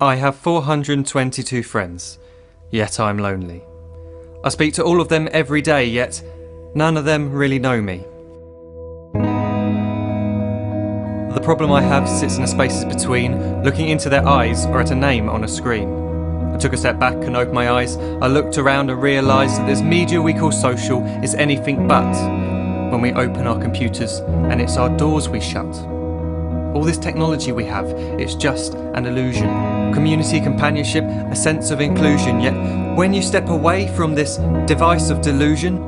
I have 422 friends, yet I'm lonely. I speak to all of them every day, yet none of them really know me. The problem I have sits in the spaces between looking into their eyes or at a name on a screen. I took a step back and opened my eyes. I looked around and realised that this media we call social is anything but when we open our computers and it's our doors we shut. All this technology we have, it's just an illusion. Community, companionship, a sense of inclusion. Yet when you step away from this device of delusion,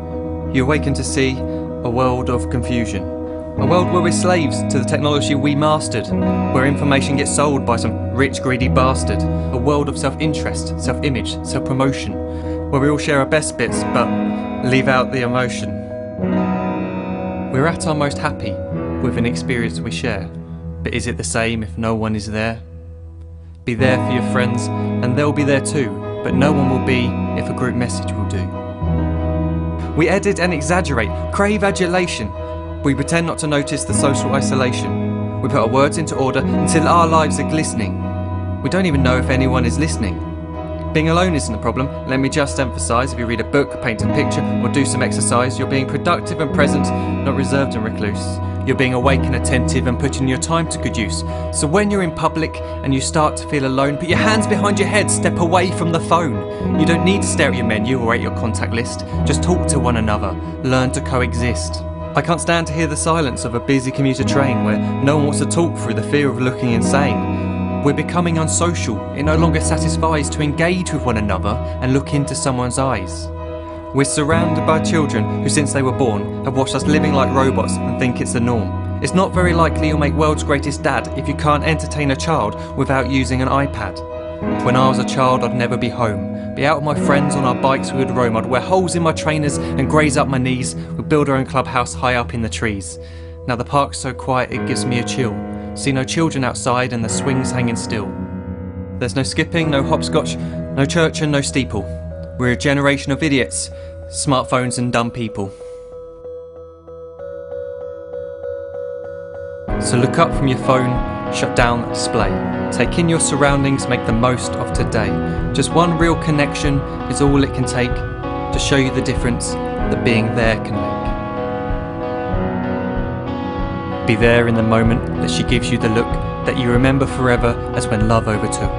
you awaken to see a world of confusion. A world where we're slaves to the technology we mastered, where information gets sold by some rich, greedy bastard. A world of self-interest, self-image, self-promotion, where we all share our best bits but leave out the emotion. We're at our most happy with an experience we share. But is it the same if no one is there? Be there for your friends and they'll be there too, but no one will be if a group message will do. We edit and exaggerate, crave adulation. We pretend not to notice the social isolation. We put our words into order until our lives are glistening. We don't even know if anyone is listening. Being alone isn't the problem. Let me just emphasise, if you read a book, paint a picture or do some exercise, you're being productive and present, not reserved and recluse. You're being awake and attentive and putting your time to good use. So when you're in public and you start to feel alone, put your hands behind your head, step away from the phone. You don't need to stare at your menu or at your contact list. Just talk to one another, learn to coexist. I can't stand to hear the silence of a busy commuter train where no one wants to talk through the fear of looking insane. We're becoming unsocial. It no longer satisfies to engage with one another and look into someone's eyes. We're surrounded by children who, since they were born, have watched us living like robots and think it's the norm. It's not very likely you'll make world's greatest dad if you can't entertain a child without using an iPad. When I was a child, I'd never be home. Be out with my friends on our bikes, we would roam. I'd wear holes in my trainers and graze up my knees. We'd build our own clubhouse high up in the trees. Now the park's so quiet it gives me a chill. See no children outside and the swings hanging still. There's no skipping, no hopscotch, no church and no steeple. We're a generation of idiots, smartphones and dumb people. So look up from your phone, shut down the display. Take in your surroundings, make the most of today. Just one real connection is all it can take to show you the difference that being there can make. Be there in the moment that she gives you the look that you remember forever as when love overtook.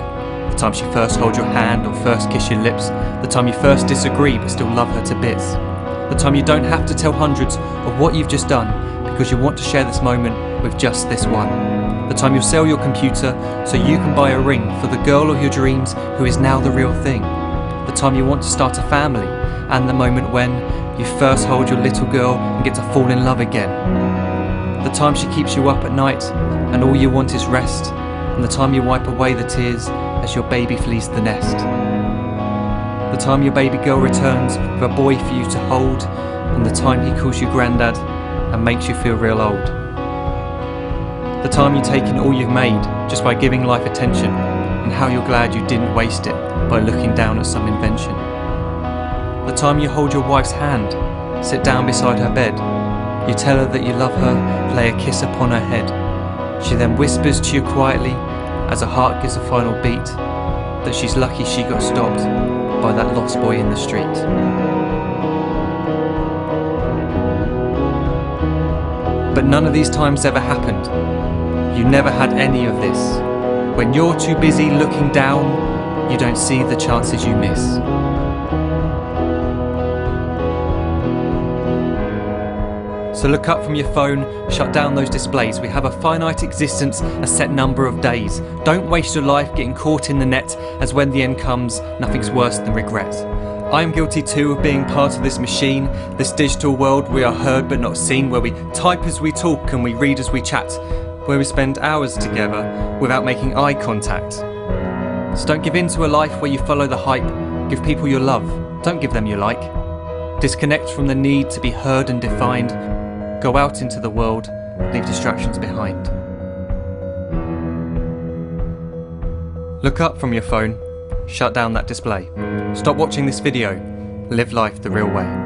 The time she first holds your hand or first kiss your lips. The time you first disagree but still love her to bits. The time you don't have to tell hundreds of what you've just done because you want to share this moment with just this one. The time you'll sell your computer so you can buy a ring for the girl of your dreams who is now the real thing. The time you want to start a family and the moment when you first hold your little girl and get to fall in love again. The time she keeps you up at night and all you want is rest. And the time you wipe away the tears as your baby flees the nest. The time your baby girl returns with a boy for you to hold, and the time he calls you granddad and makes you feel real old. The time you take in all you've made just by giving life attention, and how you're glad you didn't waste it by looking down at some invention. The time you hold your wife's hand, sit down beside her bed, you tell her that you love her, lay a kiss upon her head. She then whispers to you quietly, as her heart gives a final beat, that she's lucky she got stopped by that lost boy in the street. But none of these times ever happened. You never had any of this. When you're too busy looking down, you don't see the chances you miss. So look up from your phone, shut down those displays. We have a finite existence, a set number of days. Don't waste your life getting caught in the net, as when the end comes, nothing's worse than regret. I am guilty too of being part of this machine, this digital world we are heard but not seen, where we type as we talk and we read as we chat, where we spend hours together without making eye contact. So don't give in to a life where you follow the hype. Give people your love, don't give them your like. Disconnect from the need to be heard and defined. Go out into the world, leave distractions behind. Look up from your phone, shut down that display. Stop watching this video, live life the real way.